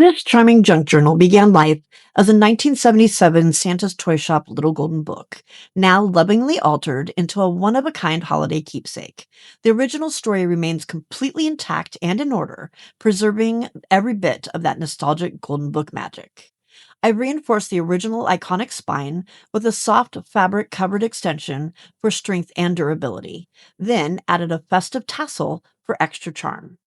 This charming junk journal began life as a 1977 Santa's Toy Shop Little Golden Book, now lovingly altered into a one of a kind holiday keepsake. The original story remains completely intact and in order, preserving every bit of that nostalgic Golden Book magic. I reinforced the original iconic spine with a soft fabric covered extension for strength and durability, then added a festive tassel for extra charm.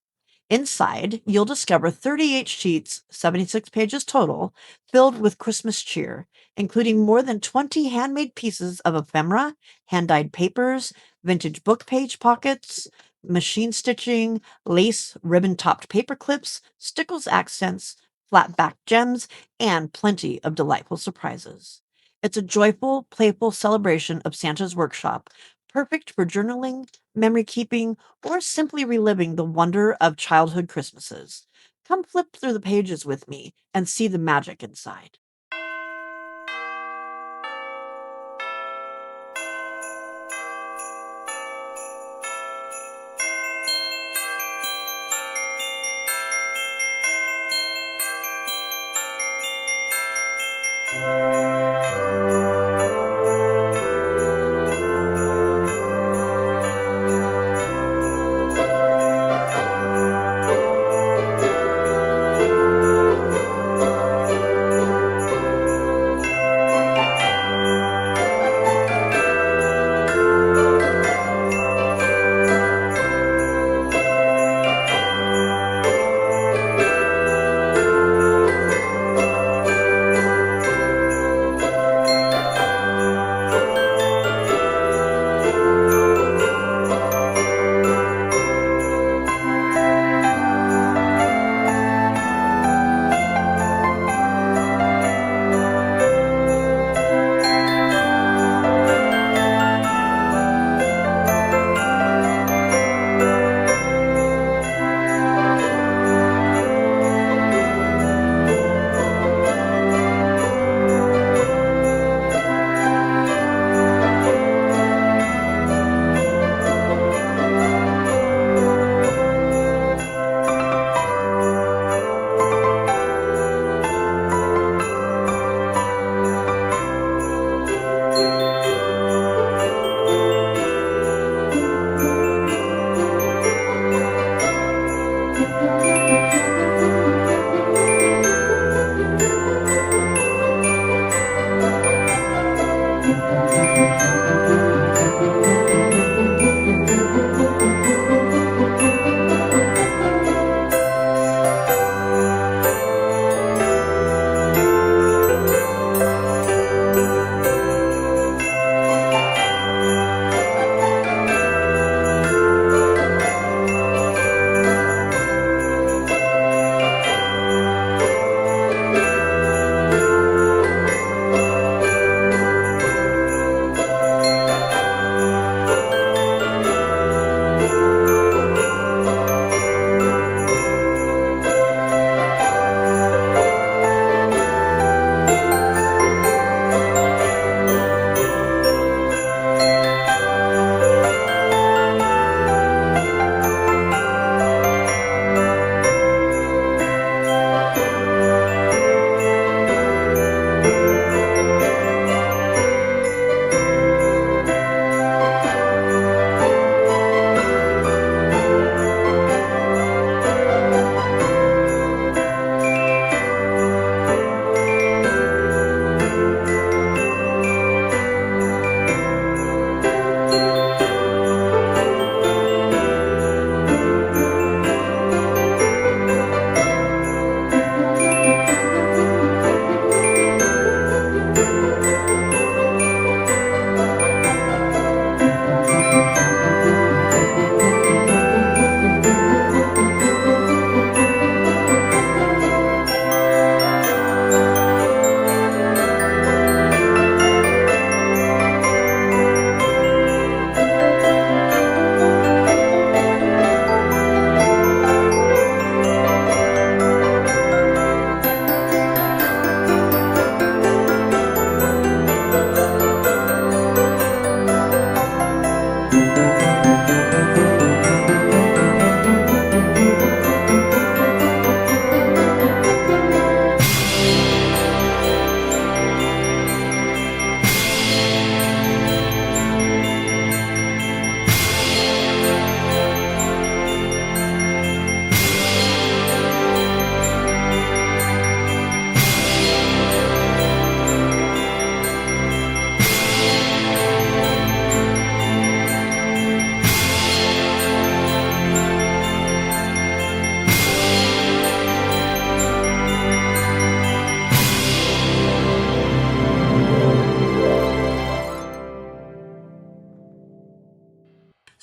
Inside, you'll discover 38 sheets, 76 pages total, filled with Christmas cheer, including more than 20 handmade pieces of ephemera, hand dyed papers, vintage book page pockets, machine stitching, lace, ribbon topped paper clips, stickles accents, flat back gems, and plenty of delightful surprises. It's a joyful, playful celebration of Santa's workshop, perfect for journaling, memory keeping, or simply reliving the wonder of childhood Christmases. Come flip through the pages with me and see the magic inside.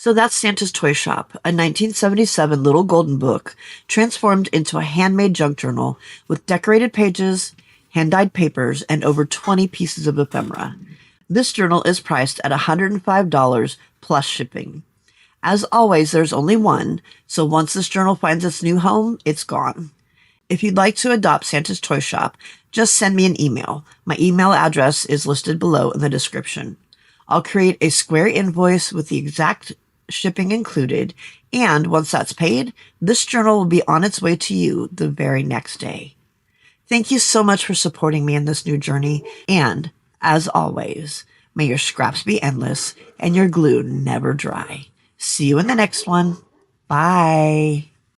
So that's Santa's Toy Shop, a 1977 little golden book transformed into a handmade junk journal with decorated pages, hand-dyed papers, and over 20 pieces of ephemera. This journal is priced at $105 plus shipping. As always, there's only one, so once this journal finds its new home, it's gone. If you'd like to adopt Santa's Toy Shop, just send me an email. My email address is listed below in the description. I'll create a square invoice with the exact shipping included, and once that's paid, this journal will be on its way to you the very next day. Thank you so much for supporting me in this new journey, and, as always, may your scraps be endless and your glue never dry. See you in the next one. Bye.